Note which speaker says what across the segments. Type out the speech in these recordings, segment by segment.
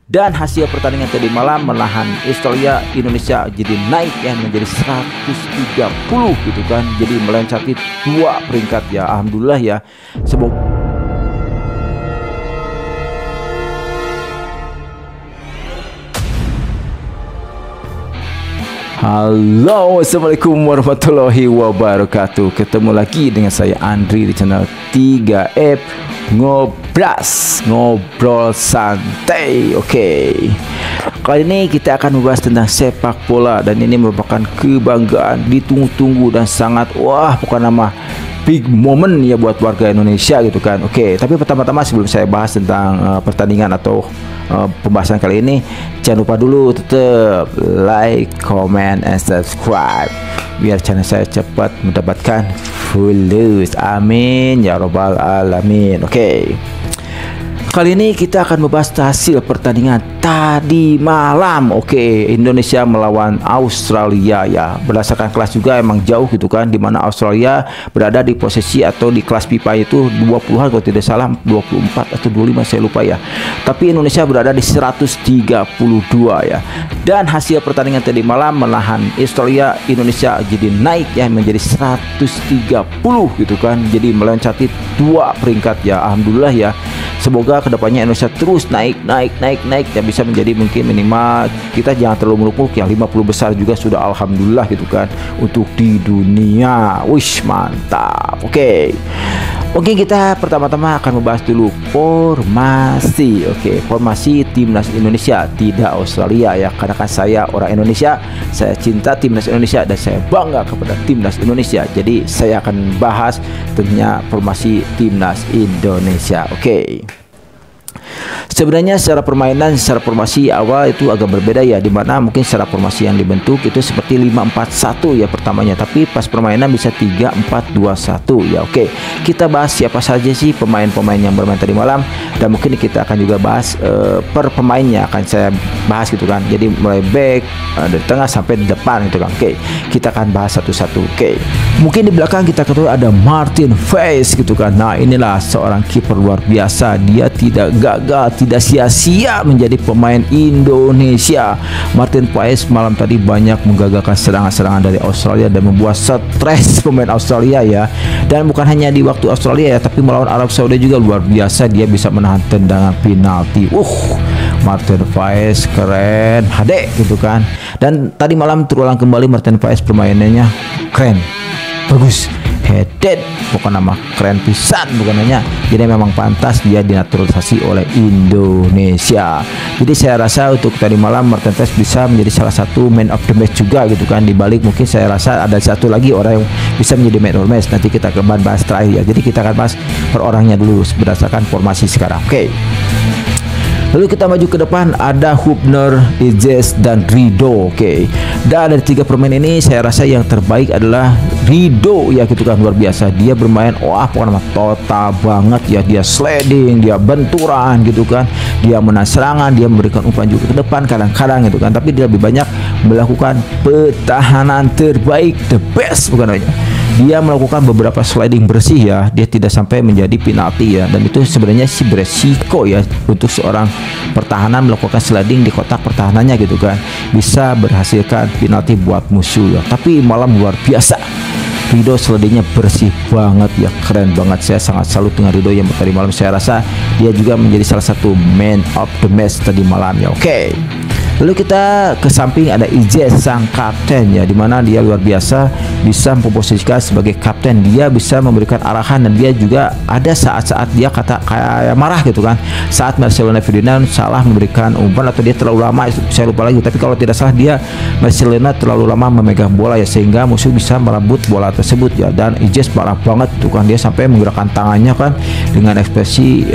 Speaker 1: Dan hasil pertandingan tadi malam menahan Australia, Indonesia jadi naik ya menjadi 130 gitu kan. Jadi meloncati 2 peringkat ya. Alhamdulillah ya. Semoga Halo, assalamualaikum warahmatullahi wabarakatuh. Ketemu lagi dengan saya Andri di channel 3F Ngobras, ngobrol santai. Oke. Kali ini kita akan membahas tentang sepak bola dan ini merupakan kebanggaan, ditunggu-tunggu dan sangat bukan nama big moment ya buat warga Indonesia gitu kan. Oke, tapi pertama-tama sebelum saya bahas tentang pertandingan atau pembahasan kali ini, jangan lupa dulu tetap like, comment, and subscribe biar channel saya cepat mendapatkan followers. Amin ya robbal alamin. Oke. Kali ini kita akan membahas hasil pertandingan tadi malam. Oke, Indonesia melawan Australia ya. Berdasarkan kelas juga emang jauh gitu kan, dimana Australia berada di posisi atau di kelas pipa itu 20-an kalau tidak salah, 24 atau 25 saya lupa ya. Tapi Indonesia berada di 132 ya. Dan hasil pertandingan tadi malam menahan Australia, Indonesia jadi naik ya menjadi 130 gitu kan. Jadi meloncati 2 peringkat ya. Alhamdulillah ya. Semoga kedepannya Indonesia terus naik dan bisa menjadi mungkin minimal, kita jangan terlalu muluk-muluk yang 50 besar juga sudah alhamdulillah gitu kan untuk di dunia. Wish mantap. Oke, kita pertama-tama akan membahas dulu formasi. Oke, formasi timnas Indonesia, tidak Australia ya, karena kan saya orang Indonesia, saya cinta timnas Indonesia dan saya bangga kepada timnas Indonesia. Jadi saya akan bahas tentunya formasi timnas Indonesia. Oke. Sebenarnya secara permainan, secara formasi awal itu agak berbeda ya, dimana mungkin secara formasi yang dibentuk itu seperti 5-4-1 ya pertamanya, tapi pas permainan bisa 3-4-2-1 ya. Oke, kita bahas siapa saja sih pemain-pemain yang bermain tadi malam, dan mungkin kita akan juga bahas per pemainnya akan saya bahas gitu kan. Jadi mulai back, dari tengah sampai di depan gitu kan. Oke, kita akan bahas satu-satu. Oke, mungkin di belakang kita ketahui ada Martin Paes gitu kan. Nah, inilah seorang kiper luar biasa, dia tidak gagal, tidak sia-sia menjadi pemain Indonesia. Martin Paes malam tadi banyak menggagalkan serangan-serangan dari Australia dan membuat stres pemain Australia ya. Dan bukan hanya di waktu Australia ya, tapi melawan Arab Saudi juga luar biasa, dia bisa menahan tendangan penalti. Martin Paes keren, HD gitu kan. Dan tadi malam terulang kembali Martin Paes permainannya keren, bagus, headed, bukan nama keren pisan bukan hanya. Jadi memang pantas dia dinaturalisasi oleh Indonesia. Jadi saya rasa untuk tadi malam Martin Paes bisa menjadi salah satu man of the match juga gitu kan. Di balik mungkin saya rasa ada satu lagi orang yang bisa menjadi man of the match. Nanti kita akan bahas terakhir ya. Jadi kita akan bahas per orangnya dulu berdasarkan formasi sekarang. Oke. Lalu kita maju ke depan, ada Hubner, Ijes, dan Rido. Oke. Dan dari 3 pemain ini saya rasa yang terbaik adalah Rido ya gitu kan, luar biasa. Dia bermain pokoknya total banget ya. Dia sliding, dia benturan gitu kan. Dia menang serangan, dia memberikan umpan juga ke depan kadang-kadang gitu kan. Tapi dia lebih banyak melakukan pertahanan terbaik, the best bukan aja. Dia melakukan beberapa sliding bersih ya, dia tidak sampai menjadi penalti ya, dan itu sebenarnya sih beresiko ya untuk seorang pertahanan melakukan sliding di kotak pertahanannya gitu kan, bisa berhasilkan penalti buat musuh ya. Tapi malam luar biasa, Rido slidingnya bersih banget ya, keren banget. Saya sangat salut dengan Rido yang tadi malam. Saya rasa dia juga menjadi salah satu man of the match tadi malam ya. Oke. Lalu kita ke samping ada Ijes sang kapten ya, dimana dia luar biasa bisa memposisikan sebagai kapten. Dia bisa memberikan arahan dan dia juga ada saat-saat dia kayak marah gitu kan, saat Marcelino Ferdinand salah memberikan umpan atau dia terlalu lama, saya lupa lagi, tapi kalau tidak salah dia Marcelino terlalu lama memegang bola ya, sehingga musuh bisa merebut bola tersebut ya. Dan Ijes marah banget tuh kan, dia sampai menggerakkan tangannya kan dengan ekspresi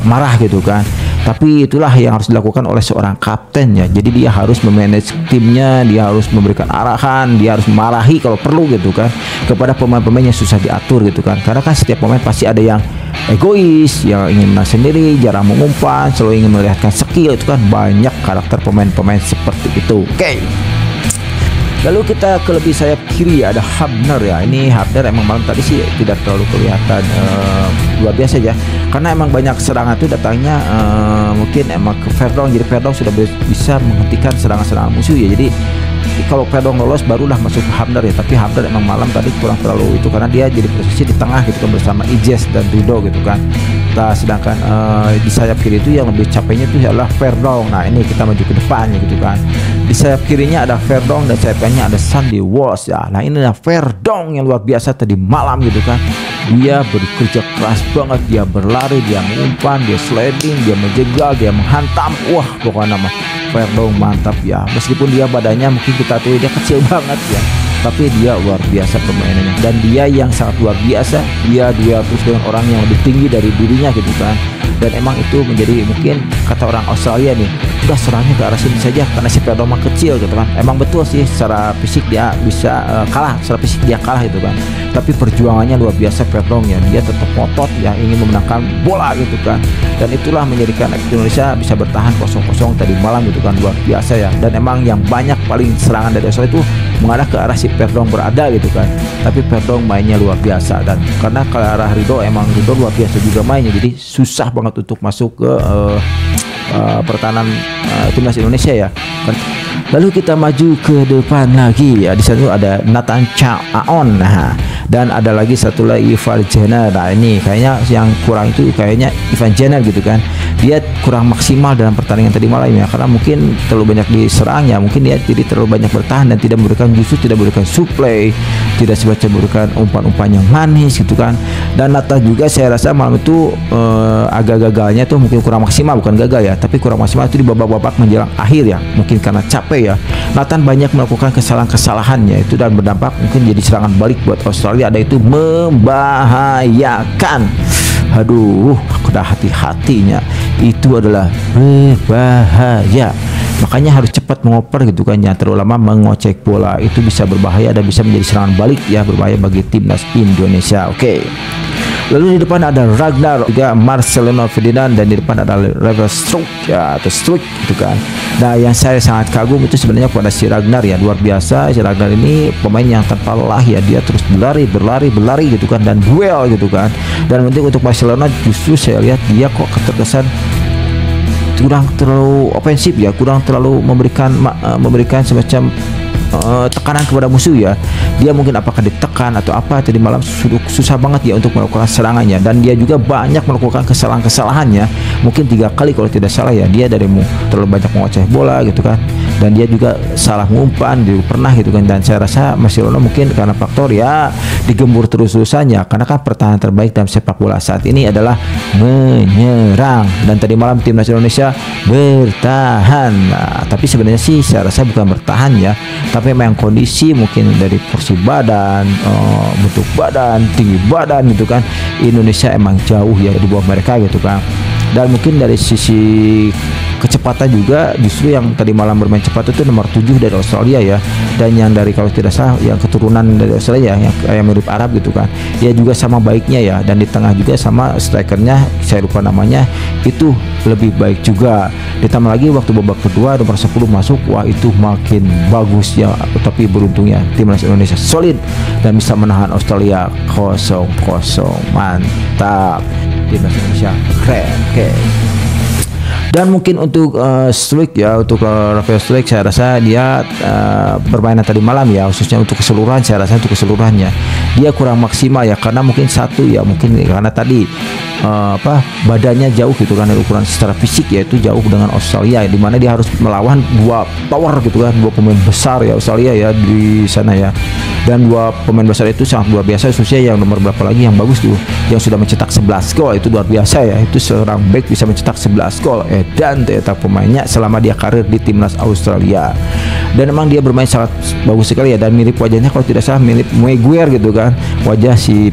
Speaker 1: marah gitu kan. Tapi itulah yang harus dilakukan oleh seorang kapten ya. Jadi dia harus memanage timnya, dia harus memberikan arahan, dia harus memarahi kalau perlu gitu kan kepada pemain-pemain yang susah diatur gitu kan. Karena kan setiap pemain pasti ada yang egois, yang ingin menang sendiri, jarang mengumpan, selalu ingin melihatkan skill. Itu kan banyak karakter pemain-pemain seperti itu. Oke. Lalu kita ke lebih sayap kiri ada Hubner ya. Ini Hubner emang malam tadi sih tidak terlalu kelihatan luar biasa ya, karena emang banyak serangan itu datangnya mungkin emang ke Verdong, jadi Verdong sudah bisa menghentikan serangan-serangan musuh ya. Jadi kalau Verdong lolos barulah masuk ke Hubner ya, tapi Hubner emang malam tadi kurang terlalu itu karena dia jadi posisi di tengah gitu kan bersama Ijes dan Rido gitu kan. Nah, sedangkan di sayap kiri itu yang lebih capeknya itu adalah Verdong. Nah, ini kita maju ke depannya gitu kan. Di sayap kirinya ada Verdong dan sayap kanannya ada Sandy Walsh ya. Nah, ini adalah Verdong yang luar biasa tadi malam gitu kan. Dia bekerja keras banget, dia berlari, dia mengumpan, dia sliding, dia menjegal, dia menghantam. Wah, pokoknya mah Verdong mantap ya. Meskipun dia badannya mungkin kita tahu dia kecil banget ya, tapi dia luar biasa permainannya, dan dia yang sangat luar biasa. Dia terus dengan orang yang lebih tinggi dari dirinya gitu kan. Dan emang itu menjadi mungkin kata orang Australia nih, udah serangnya ke arah sini saja karena si Verdong mah kecil gitu kan. Emang betul sih secara fisik dia bisa kalah, secara fisik dia kalah gitu kan. Tapi perjuangannya luar biasa Verdong ya. Dia tetap ngotot ya, ingin memenangkan bola gitu kan. Dan itulah menjadikan Indonesia bisa bertahan 0-0 tadi malam gitu kan, luar biasa ya. Dan emang yang banyak paling serangan dari Australia itu mengarah ke arah si Verdong berada gitu kan. Tapi Verdong mainnya luar biasa, dan karena ke arah Rido emang Rido luar biasa juga mainnya, jadi susah banget untuk masuk ke pertahanan timnas Indonesia ya. Lalu kita maju ke depan lagi ya, di sana ada Nathan Chaon, nah, dan ada lagi satu lagi Ivan Jenner. Nah, ini kayaknya yang kurang itu kayaknya Ivan Jenner gitu kan. Dia kurang maksimal dalam pertandingan tadi malam ya, karena mungkin terlalu banyak diserang ya, mungkin dia jadi terlalu banyak bertahan dan tidak memberikan justru tidak memberikan suplai, tidak semacam memberikan umpan-umpan yang manis gitu kan. Dan Nathan juga saya rasa malam itu agak gagalnya tuh mungkin kurang maksimal, bukan gagal ya, tapi kurang maksimal itu di babak-babak menjelang akhir ya, mungkin karena capek ya. Nathan banyak melakukan kesalahan-kesalahannya itu dan berdampak mungkin jadi serangan balik buat Australia, ada itu membahayakan. Aduh, aku udah hati-hatinya itu adalah berbahaya. Makanya harus cepat mengoper gitu kan, jangan terlalu lama mengocek bola, itu bisa berbahaya dan bisa menjadi serangan balik ya, berbahaya bagi timnas Indonesia. Oke. Lalu di depan ada Ragnar, juga Marcelino Ferdinand, dan di depan ada Level Struik ya, atau Struik gitu kan. Nah, yang saya sangat kagum itu sebenarnya pada si Ragnar ya, luar biasa. Si Ragnar ini pemain yang tanpa lelah ya, dia terus berlari gitu kan, dan duel gitu kan. Dan untuk Barcelona justru saya lihat dia kok keterkesan kurang terlalu ofensif ya, kurang terlalu memberikan semacam tekanan kepada musuh ya. Dia mungkin apakah ditekan atau apa, tadi malam susah banget ya untuk melakukan serangannya, dan dia juga banyak melakukan kesalahannya, mungkin 3 kali kalau tidak salah ya. Dia dari terlalu banyak mengoceh bola gitu kan, dan dia juga salah mengumpan dia pernah gitu kan. Dan saya rasa Barcelona mungkin karena faktor ya digembur terus-terusannya, karena kan pertahanan terbaik dalam sepak bola saat ini adalah menyerang, dan tadi malam timnas Indonesia bertahan. Nah, tapi sebenarnya sih saya rasa bukan bertahan ya, tapi memang kondisi mungkin dari porsi badan, bentuk badan, tinggi badan gitu kan, Indonesia emang jauh ya di bawah mereka gitu kan. Dan mungkin dari sisi kecepatan juga justru yang tadi malam bermain cepat itu nomor 7 dari Australia ya, dan yang dari kalau tidak salah yang keturunan dari Australia yang mirip Arab gitu kan, dia juga sama baiknya ya. Dan di tengah juga sama strikernya, saya lupa namanya, itu lebih baik juga. Ditambah lagi waktu babak kedua nomor 10 masuk, wah itu makin bagus ya. Tapi beruntungnya timnas Indonesia solid dan bisa menahan Australia 0-0. Mantap, timnas Indonesia keren. Oke. Dan mungkin untuk Struik ya, untuk Rafael Struik saya rasa dia bermain tadi malam ya, khususnya untuk keseluruhan, saya rasa untuk keseluruhannya dia kurang maksimal ya, karena mungkin satu ya, mungkin karena tadi badannya jauh gitu kan, ukuran secara fisik ya itu jauh dengan Australia, di mana dia harus melawan 2 power gitu kan, 2 pemain besar ya Australia ya di sana ya. Dan 2 pemain besar itu sangat luar biasa, khususnya yang nomor berapa lagi yang bagus tuh, yang sudah mencetak 11 gol, itu luar biasa ya. Itu seorang back bisa mencetak 11 gol dan ternyata pemainnya selama dia karir di timnas Australia. Dan memang dia bermain sangat bagus sekali ya, dan mirip wajahnya kalau tidak salah mirip Maguire gitu kan, wajah si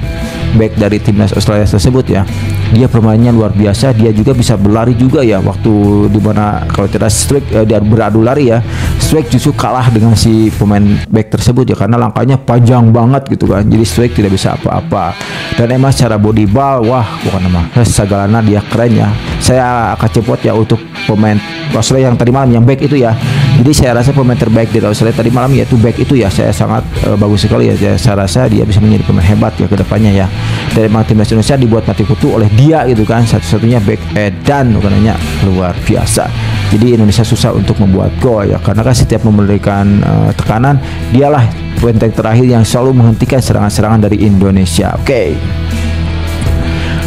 Speaker 1: back dari timnas Australia tersebut ya. Dia permainannya luar biasa, dia juga bisa berlari juga ya, waktu dimana kalau tidak Struik dia beradu lari ya, Struik justru kalah dengan si pemain back tersebut ya, karena langkahnya panjang banget gitu kan, jadi Struik tidak bisa apa-apa. Dan emang secara body ball, wah bukan nama segalanya dia keren ya. Saya akan cepot ya untuk pemain Australia yang tadi malam yang back itu ya, Jadi saya rasa pemain terbaik dari Australia tadi malam yaitu back itu ya, saya sangat bagus sekali ya. Saya rasa dia bisa menjadi pemain hebat ya ke depannya ya. Dari timnas Indonesia dibuat mati kutu oleh dia gitu kan, satu-satunya back edan bukannya luar biasa. Jadi Indonesia susah untuk membuat gol ya, karena kan setiap memberikan tekanan dialah benteng terakhir yang selalu menghentikan serangan-serangan dari Indonesia. Oke.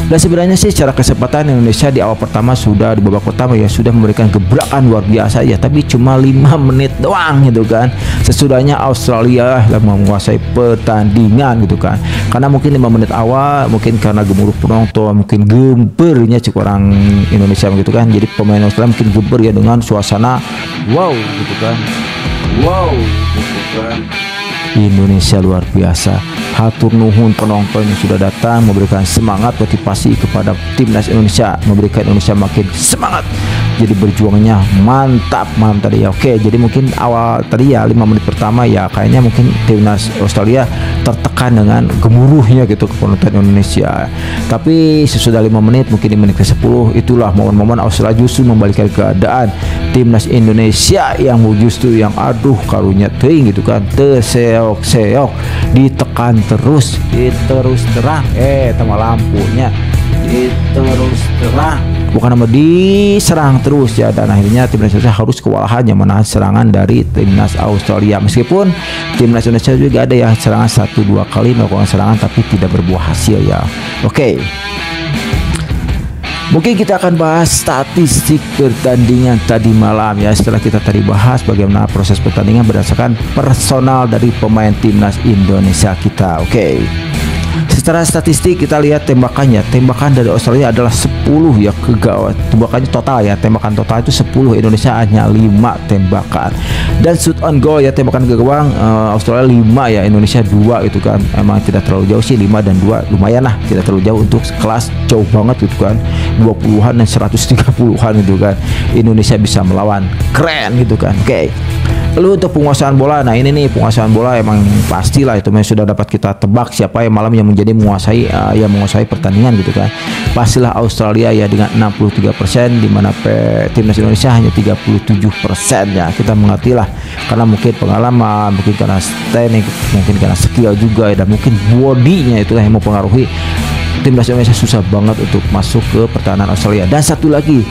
Speaker 1: Dan sebenarnya sih secara kesempatan Indonesia di awal pertama sudah di babak pertama ya sudah memberikan gebrakan luar biasa ya, tapi cuma 5 menit doang gitu kan. Sesudahnya Australia yang menguasai pertandingan gitu kan. Karena mungkin 5 menit awal mungkin karena gemuruh penonton, mungkin gembernya cik orang Indonesia gitu kan. Jadi pemain Australia mungkin gember ya dengan suasana wow gitu kan. Wow gitu kan. Indonesia luar biasa. Hatur nuhun penonton yang sudah datang memberikan semangat motivasi kepada timnas Indonesia, memberikan Indonesia makin semangat. Jadi berjuangnya mantap tadi ya. Oke, jadi mungkin awal tadi ya 5 menit pertama ya kayaknya mungkin timnas Australia tertekan dengan gemuruhnya gitu ke penonton Indonesia. Tapi sesudah 5 menit mungkin di menit ke-10 itulah momen-momen Australia justru membalikkan keadaan. Timnas Indonesia yang justru yang aduh karunya teuing gitu kan, terseok-seok, ditekan terus terang sama lampunya terus terang bukan nama diserang terus ya, dan akhirnya timnas Indonesia harus kewalahan yang menahan serangan dari timnas Australia. Meskipun timnas Indonesia juga ada ya serangan 1-2 kali melakukan serangan tapi tidak berbuah hasil ya. Oke. Mungkin kita akan bahas statistik pertandingan tadi malam ya. Setelah kita tadi bahas bagaimana proses pertandingan berdasarkan personal dari pemain timnas Indonesia kita. Oke. Secara statistik kita lihat tembakannya. Tembakan dari Australia adalah 10 ya ke gawang. Tembakannya total ya. Tembakan total itu 10, Indonesia hanya 5 tembakan. Dan shoot on goal ya, tembakan ke gawang Australia 5 ya, Indonesia 2 gitu kan. Emang tidak terlalu jauh sih, 5 dan 2 lumayan lah, tidak terlalu jauh untuk kelas jauh banget gitu kan. 20-an dan 130-an gitu kan. Indonesia bisa melawan. Keren gitu kan. Oke. Lalu untuk penguasaan bola, nah ini nih penguasaan bola emang pastilah itu sudah dapat kita tebak siapa yang malam yang menjadi menguasai pertandingan gitu kan. Pastilah Australia ya dengan 63%, di mana timnas Indonesia hanya 37% ya. Kita mengerti lah karena mungkin pengalaman, mungkin karena teknik, mungkin karena skill juga dan mungkin bodinya itulah yang mempengaruhi timnas Indonesia susah banget untuk masuk ke pertahanan Australia. Dan satu lagi,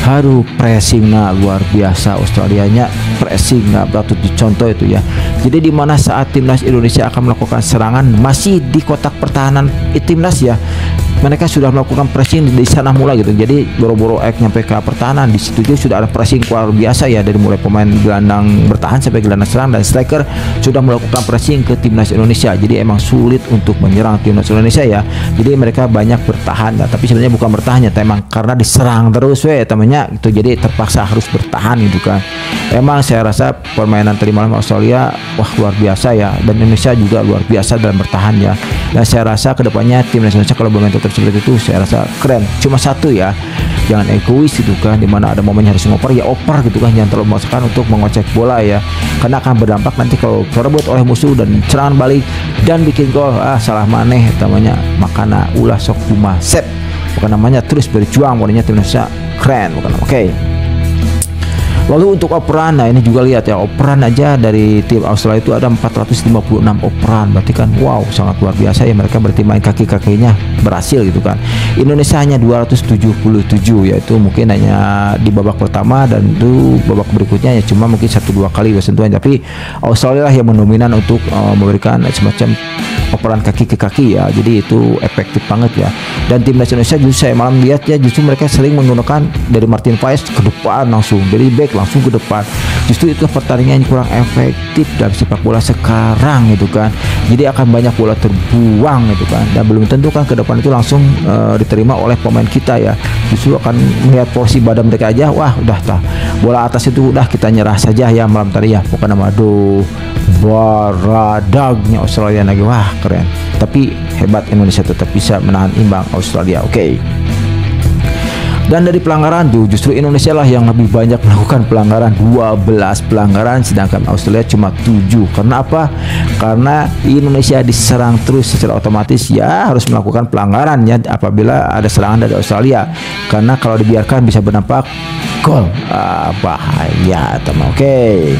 Speaker 1: haru pressingnya luar biasa Australianya, pressingnya patut dicontoh itu ya. Jadi di mana saat timnas Indonesia akan melakukan serangan masih di kotak pertahanan timnas ya, mereka sudah melakukan pressing di sana mulai gitu. Jadi boro-boro nyampe ke pertahanan, di situ juga sudah ada pressing luar biasa ya, dari mulai pemain gelandang bertahan sampai gelandang serang dan striker sudah melakukan pressing ke timnas Indonesia. Jadi emang sulit untuk menyerang timnas Indonesia ya. Jadi mereka banyak bertahan ya, tapi sebenarnya bukan bertahan ya, emang karena diserang terus temannya itu, jadi terpaksa harus bertahan gitu kan. Emang saya rasa permainan tadi malam Australia wah luar biasa ya, dan Indonesia juga luar biasa dalam bertahan ya. Dan saya rasa kedepannya timnas Indonesia kalau bermain seperti itu saya rasa keren. Cuma satu ya, jangan egois gitu kan, dimana ada momennya harus ngoper ya oper gitu kan, jangan terlalu memaksakan untuk mengocek bola ya, karena akan berdampak nanti kalau terebut oleh musuh dan serangan balik dan bikin gol, salah maneh namanya, makanya ulah sok kumasep bukan namanya, terus berjuang warnanya timnasnya keren bukan. Oke. Lalu untuk operan, nah ini juga lihat ya, operan aja dari tim Australia itu ada 456 operan, berarti kan wow sangat luar biasa ya, mereka berarti main kaki-kakinya berhasil gitu kan. Indonesia hanya 277, yaitu mungkin hanya di babak pertama, dan itu babak berikutnya ya cuma mungkin 1-2 kali sentuhan, tapi Australia lah yang mendominan untuk memberikan semacam operan kaki ke kaki ya, jadi itu efektif banget ya. Dan timnas Indonesia justru saya malam lihat ya, justru mereka sering menggunakan dari Martin Paes ke depan langsung, dari back langsung ke depan. Justru itu pertandingan yang kurang efektif dalam sepak bola sekarang gitu kan. Jadi akan banyak bola terbuang gitu kan, dan belum tentu kan ke depan itu langsung diterima oleh pemain kita ya. Justru akan melihat porsi badan mereka aja, wah udah tah bola atas itu udah kita nyerah saja ya malam tadi ya, bukan nama aduh baradagnya Australia lagi, wah keren. Tapi hebat Indonesia tetap bisa menahan imbang Australia. Oke. Dan dari pelanggaran tuh justru Indonesia lah yang lebih banyak melakukan pelanggaran, 12 pelanggaran, sedangkan Australia cuma 7. Karena apa? Karena Indonesia diserang terus, secara otomatis ya harus melakukan pelanggaran ya apabila ada serangan dari Australia. Karena kalau dibiarkan bisa berdampak gol, bahaya teman. Oke.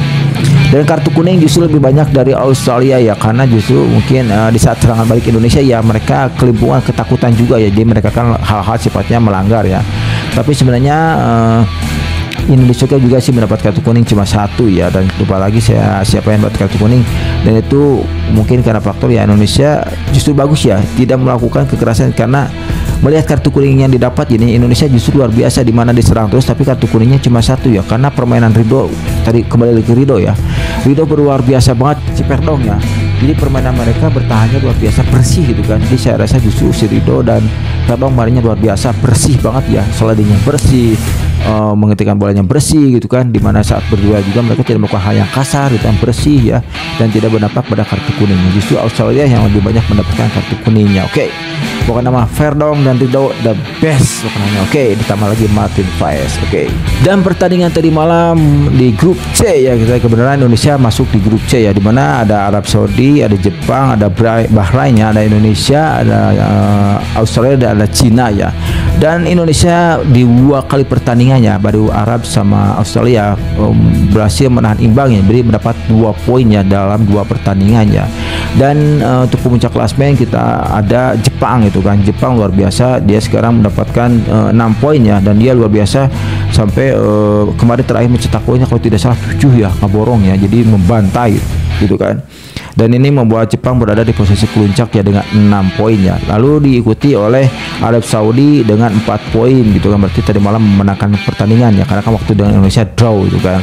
Speaker 1: Dan kartu kuning justru lebih banyak dari Australia ya, karena justru mungkin di saat serangan balik Indonesia ya mereka kelimpungan ketakutan juga ya, jadi mereka kan hal-hal sifatnya melanggar ya. Tapi sebenarnya Indonesia juga sih mendapat kartu kuning cuma 1 ya, dan lupa lagi siapa yang dapat kartu kuning, dan itu mungkin karena faktor ya Indonesia justru bagus ya, tidak melakukan kekerasan. Karena melihat kartu kuning yang didapat ini Indonesia justru luar biasa, di mana diserang terus tapi kartu kuningnya cuma 1 ya, karena permainan Ridho tadi, kembali lagi ke Ridho ya, Ridho luar biasa banget si Perdong ya. Jadi permainan mereka bertahannya luar biasa bersih gitu kan. Jadi saya rasa justru si Ridho dan Perdong mainnya luar biasa bersih banget ya, slidingnya bersih, mengetikkan bolanya bersih gitu kan, dimana saat berdua juga mereka tidak melakukan hal yang kasar gitu, yang bersih ya, dan tidak berdampak pada kartu kuningnya. Justru Australia yang lebih banyak mendapatkan kartu kuningnya. Oke, bukan nama Perdong dan Ridho the best pokoknya. Oke, ditambah lagi Martin Paes. Oke. Dan pertandingan tadi malam di grup C ya, kita kebenaran Indonesia masuk di grup C ya, dimana ada Arab Saudi, ada Jepang, ada Bahrain ya, ada Indonesia, ada Australia, dan ada Cina ya. Dan Indonesia di 2 kali pertandingannya, baru Arab sama Australia berhasil menahan imbang ya, jadi mendapat 2 poin ya dalam 2 pertandingannya. Dan untuk pemuncak klasmen kita ada Jepang itu kan, Jepang luar biasa, dia sekarang mendapatkan 6 poin ya, dan dia luar biasa sampai kemarin terakhir mencetak poinnya kalau tidak salah 7 ya, ngaborong ya, jadi membantai gitu kan. Dan ini membuat Jepang berada di posisi puncak ya dengan 6 poin ya. Lalu diikuti oleh Arab Saudi dengan 4 poin gitu kan, berarti tadi malam memenangkan pertandingan ya, karena kan waktu dengan Indonesia draw gitu kan.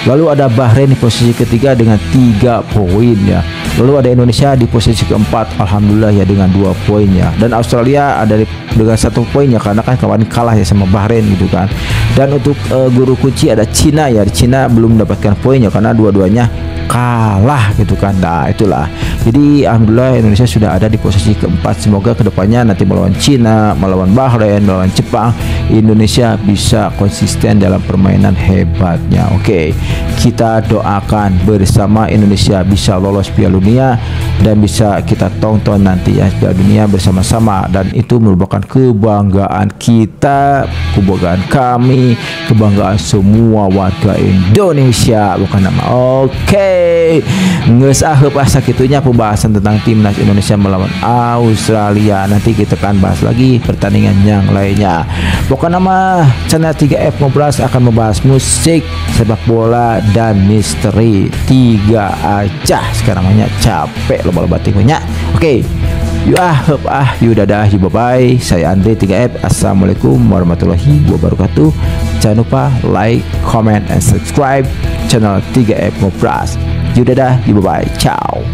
Speaker 1: Lalu ada Bahrain di posisi ketiga dengan 3 poin ya. Lalu ada Indonesia di posisi keempat, alhamdulillah ya, dengan 2 poin ya. Dan Australia ada dengan 1 poin ya, karena kan kemarin kalah ya sama Bahrain gitu kan. Dan untuk guru kunci ada Cina ya, Cina belum mendapatkan poin ya, karena dua-duanya kalah gitu kan. Nah itulah, jadi alhamdulillah Indonesia sudah ada di posisi keempat. Semoga kedepannya nanti melawan Cina, melawan Bahrain, melawan Jepang, Indonesia bisa konsisten dalam permainan hebatnya. Oke, kita doakan bersama Indonesia bisa lolos Piala Dunia dan bisa kita tonton nanti ya Piala Dunia bersama-sama, dan itu merupakan kebanggaan kita, kebanggaan kami, kebanggaan semua warga Indonesia, bukan nama. Oke, nges bahasa kitunya pembahasan tentang timnas Indonesia melawan Australia. Nanti kita akan bahas lagi pertandingan yang lainnya. Pokoknya nama channel 3F Ngobras akan membahas musik, sepak bola, dan misteri. 3 aja sekarang banyak, capek loba-loba tinggalnya. Oke, yuk dadah, bye bye. Saya Andre 3F. Assalamualaikum warahmatullahi wabarakatuh. Jangan lupa like, comment, and subscribe channel 3F Ngobras. Yuk dadah, bye bye. Ciao.